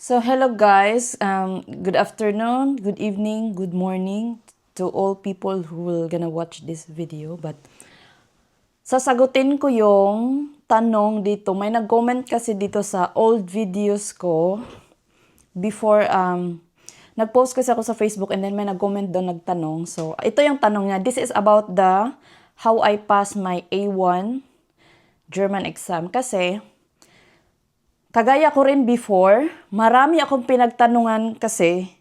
So hello guys, good afternoon, good evening, good morning to all people who will gonna watch this video. But sasagutin ko yung tanong dito. May nag-comment kasi dito sa old videos ko before nag-post kasi ako sa Facebook and then may nag-comment doon nagtanong. So ito yung tanong niya. This is about the how I passed my A1 German exam kasi kagaya ko rin before, marami akong pinagtanungan kasi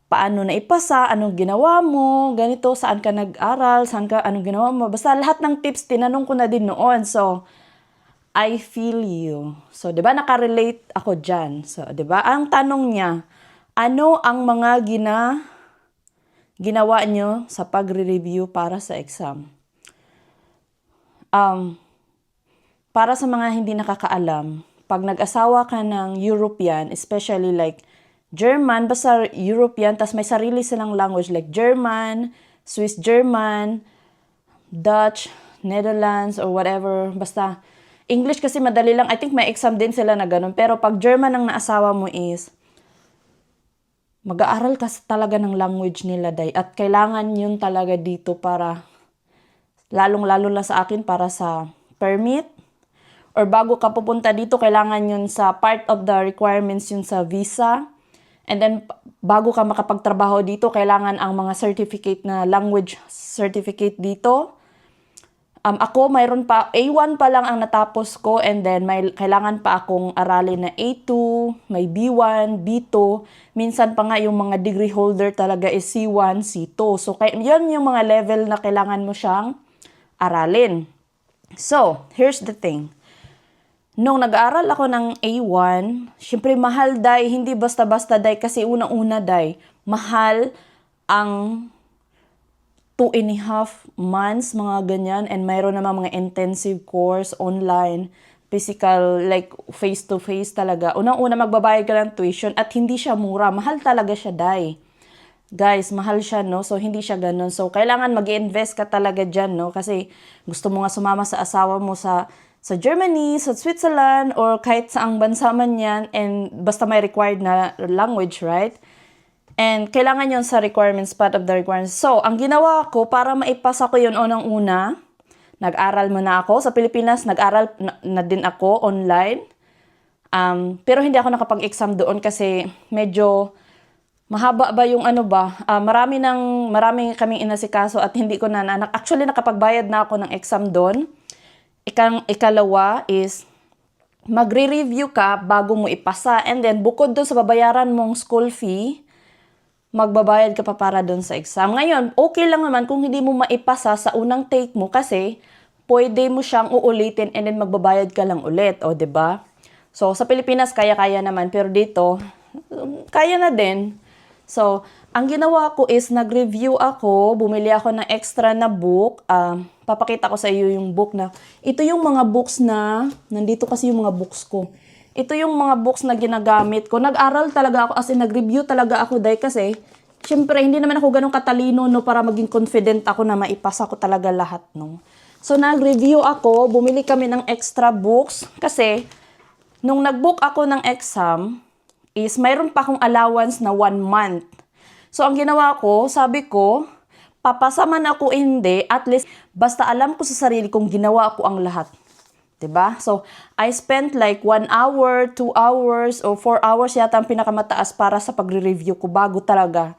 paano na ipasa, anong ginawa mo, ganito, saan ka nag-aral, anong ginawa mo. Basta lahat ng tips, tinanong ko na din noon. So, I feel you. So, di ba, nakarelate ako dyan. So, di ba, ang tanong niya, ano ang mga ginawa nyo sa pagre-review para sa exam? Para sa mga hindi nakakaalam, pag nag-asawa ka ng European, especially like German, basta European, tas may sarili silang language like German, Swiss German, Dutch, Netherlands, or whatever. Basta English kasi madali lang. I think may exam din sila na ganun. Pero pag German ang naasawa mo is, mag-aaral ka talaga ng language nila, day. At kailangan yun talaga dito para, lalong-lalo na sa akin, para sa permit, or bago ka pupunta dito, kailangan yun sa part of the requirements yun sa visa. And then, bago ka makapagtrabaho dito, kailangan ang mga certificate na language certificate dito. Ako, mayroon pa, A1 pa lang ang natapos ko and then may kailangan pa akong aralin na A2, may B1, B2. Minsan pa nga yung mga degree holder talaga is C1, C2. So, yun yung mga level na kailangan mo siyang aralin. So, here's the thing. Nung nag-aaral ako ng A1, syempre mahal day, hindi basta-basta day kasi unang-una day, mahal ang 2.5 months, mga ganyan, and mayroon naman mga intensive course, online, physical, like face-to-face talaga. Unang-una magbabayad ka ng tuition at hindi siya mura, mahal talaga siya day. Guys, mahal siya, no? So, hindi siya ganun. So, kailangan mag-invest ka talaga dyan, no? Kasi gusto mo nga sumama sa asawa mo sa Germany, sa Switzerland, or kahit saang bansa man yan, and basta may required na language, right? And kailangan yun sa requirements, part of the requirements. So, ang ginawa ko, para maipasa ko yun unang-una, nag-aral muna ako. Sa Pilipinas, nag-aral na din ako online. Pero hindi ako nakapag-exam doon kasi medyo mahaba ba yung marami kaming inasikaso at hindi ko na actually nakapagbayad na ako ng exam doon. Ikalawa is, magre-review ka bago mo ipasa. And then, bukod doon sa babayaran mong school fee, magbabayad ka pa para doon sa exam. Ngayon, okay lang naman kung hindi mo maipasa sa unang take mo kasi pwede mo siyang uulitin and then magbabayad ka lang ulit. O, diba? So, sa Pilipinas, kaya-kaya naman. Pero dito, kaya na din. So, ang ginawa ko is nag-review ako, bumili ako ng extra na book. Papakita ko sa iyo yung book na, ito yung mga books na, nandito kasi yung mga books ko. Ito yung mga books na ginagamit ko. Nag-aral talaga ako, as in nag-review talaga ako dahil kasi, syempre, hindi naman ako ganun katalino, no, para maging confident ako na maipasa ko talaga lahat, no. So, nag-review ako, bumili kami ng extra books kasi, nung nag-book ako ng exam, is mayroon pa akong allowance na 1 month. So, ang ginawa ko, sabi ko, papasa man ako hindi, at least, basta alam ko sa sarili kong ginawa ko ang lahat. 'Di ba? So, I spent like 1 hour, 2 hours, or 4 hours yata ang pinakamataas para sa pagre-review ko bago talaga.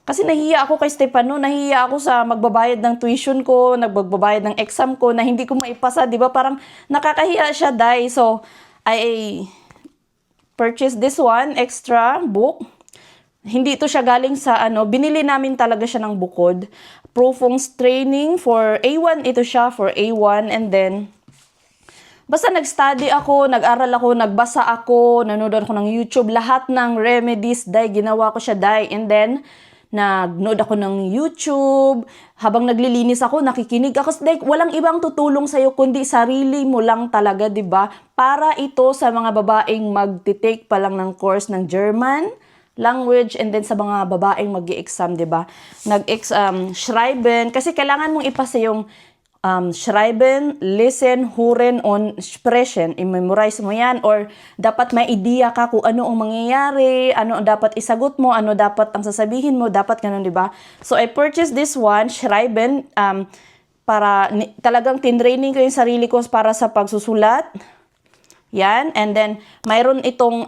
Kasi nahihiya ako kay Stefano, nahihiya ako sa magbabayad ng tuition ko, magbabayad ng exam ko, na hindi ko maipasa, 'di ba? Parang nakakahiya siya, dai. So, I purchased this one, extra book. Hindi ito siya galing sa binili namin talaga siya ng bukod. Profong's training for A1, ito siya for A1, and then, basta nag-study ako, nag-aral ako, nagbasa ako, nanood ako ng YouTube, lahat ng remedies, ginawa ko siya, and then, nag-nood ako ng YouTube, habang naglilinis ako, nakikinig ako, walang ibang tutulong sa'yo, kundi sarili mo lang talaga, diba? Para ito sa mga babaeng magtitake pa lang ng course ng German language, and then sa mga babaeng mag-i-exam, diba? Schreiben, kasi kailangan mong ipasa yung schreiben, listen, hören, und sprechen. I-memorize mo yan or dapat may idea ka kung ano ang mangyayari, ano ang dapat isagot mo, ano dapat ang sasabihin mo, dapat ganun, di ba? So, I purchased this one, schreiben, para talagang tinraining ko yung sarili ko para sa pagsusulat. Yan. And then, mayroon itong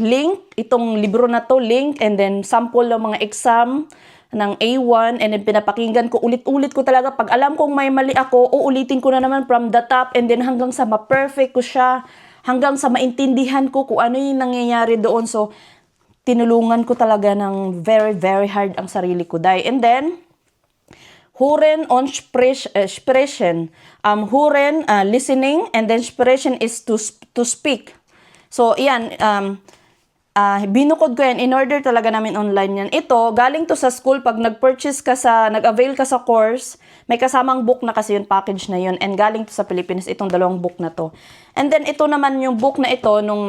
link, itong libro na to, link, and then sample ng mga exam ng A1, and then pinapakinggan ko, ulit-ulit ko talaga. Pag alam kong may mali ako, uulitin ko na naman from the top, and then hanggang sa ma-perfect ko siya, hanggang sa maintindihan ko kung ano yung nangyayari doon. So, tinulungan ko talaga ng very, very hard ang sarili ko, dahil. And then, hören und sprechen. Hören, listening, and then sprechen is to speak. So, yan, binukod ko yan in order talaga namin online yan. Ito, galing to sa school. Pag nag-avail ka sa course, may kasamang book na kasi yung package na yun. And galing to sa Pilipinas, itong dalawang book na to. And then, ito naman yung book na ito, nung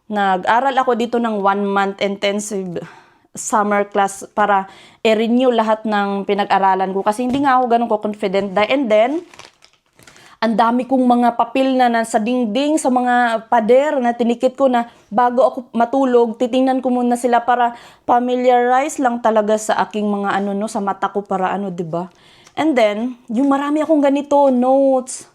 nag-aral ako dito ng 1-month intensive summer class para i-renew lahat ng pinag-aralan ko. Kasi hindi nga ako ganun ko confident. And then, ang dami kong mga papel na nasa dingding, sa mga pader na tinikit ko na bago ako matulog, titingnan ko muna sila para familiarize lang talaga sa aking mga sa mata ko para 'di ba? And then, yung marami akong ganito, notes.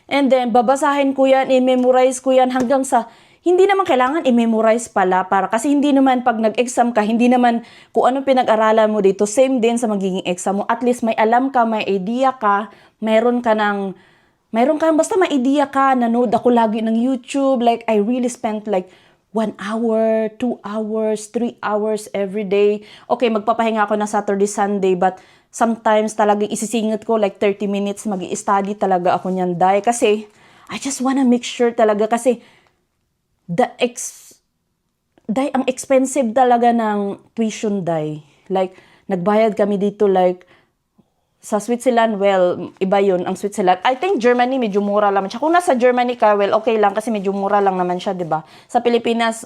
And then, babasahin ko yan, i-memorize ko yan hanggang sa, hindi naman kailangan i-memorize pala para, kasi hindi naman pag nag-exam ka, hindi naman kung anong pinag-aralan mo dito, same din sa magiging exam mo. At least may alam ka, may idea ka, meron kang basta may idea ka, nanood ako lagi ng YouTube. Like, I really spent like 1 hour, 2 hours, 3 hours every day. Okay, magpapahinga ako ng Saturday, Sunday, but sometimes talagang isisingit ko like 30 minutes, mag-i-study talaga ako niyan, dahil. Kasi, I just wanna make sure talaga, kasi dahil ang expensive talaga ng tuition, dahil. Like, nagbayad kami dito like, sa Switzerland, well, iba yun, ang Switzerland. I think Germany, medyo mura lang siya. Kung nasa Germany ka, well, okay lang kasi medyo mura lang naman siya, di ba? Sa Pilipinas,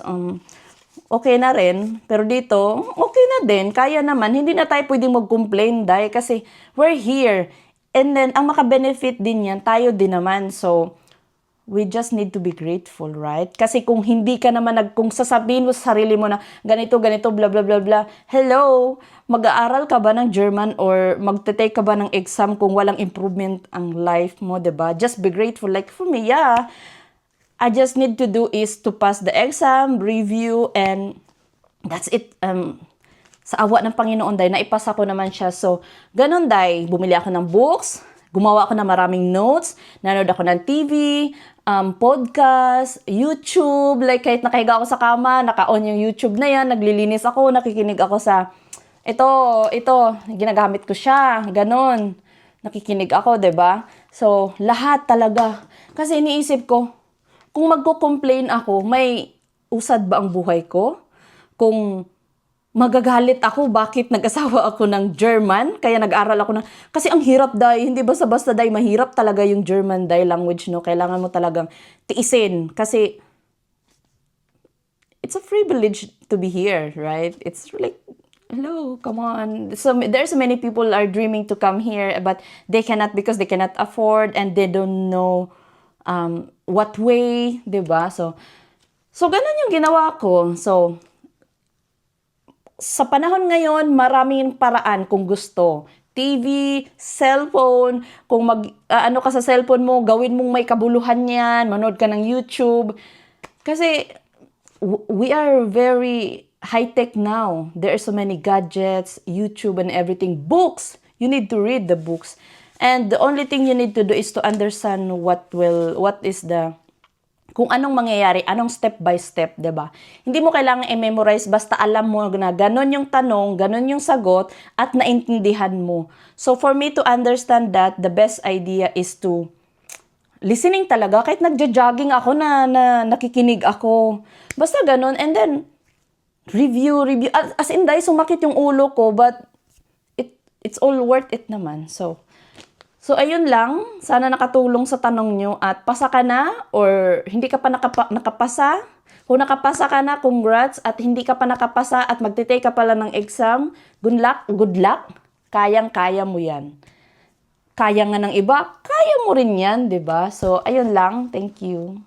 okay na rin. Pero dito, okay na din. Kaya naman, hindi na tayo pwedeng mag-complain, dahil kasi we're here. And then, ang maka-benefit din yan, tayo din naman. So, we just need to be grateful, right? Kasi kung hindi ka naman kung sasabihin mo sa sarili mo na ganito, blah, blah, blah, blah, hello, mag-aaral ka ba ng German or magte-take ka ba ng exam kung walang improvement ang life mo, diba? Just be grateful. Like for me, yeah, I just need to do is to pass the exam, review, and that's it. Sa awa ng Panginoon, dahil naipasa ko naman siya. So, ganun, dahil bumili ako ng books, gumawa ako ng maraming notes, nanood ako ng TV, podcast, YouTube, like kahit nakahiga ako sa kama, naka-on yung YouTube na yan, naglilinis ako, nakikinig ako sa, ito, ginagamit ko siya, ganon, nakikinig ako, 'di ba? So, lahat talaga. Kasi iniisip ko, kung magko-complain ako, may usad ba ang buhay ko? Kung magagalit ako, bakit nag-asawa ako ng German, kaya nag-aral ako kasi ang hirap, dahil, hindi basta-basta, dahil, mahirap talaga yung German, dahil language, no? Kailangan mo talagang tiisin, kasi it's a privilege to be here, right? It's like, hello, come on. So, there's many people are dreaming to come here, but they cannot because they cannot afford, and they don't know what way, diba? So ganun yung ginawa ko. So, sa panahon ngayon, maraming paraan kung gusto. TV, cellphone, kung ano ka sa cellphone mo, gawin mong may kabuluhan yan, manood ka ng YouTube. Kasi, we are very high-tech now. There are so many gadgets, YouTube and everything. Books! You need to read the books. And the only thing you need to do is to understand kung anong mangyayari, anong step by step, 'di ba? Hindi mo kailangan i-memorize, basta alam mo na ganon yung tanong, ganon yung sagot, at naintindihan mo. So for me to understand that, the best idea is to listening talaga. Kahit nagja-jogging ako na nakikinig ako. Basta ganon, and then review. As in, dahil sumakit yung ulo ko, but it's all worth it naman. So, ayun lang. Sana nakatulong sa tanong nyo. At pasa ka na or hindi ka pa nakapasa. Kung nakapasa ka na, congrats. At hindi ka pa nakapasa at magte-take ka pala ng exam, good luck. Kayang-kaya mo yan. kaya nga ng iba, kaya mo rin yan, 'di ba? So, ayun lang. Thank you.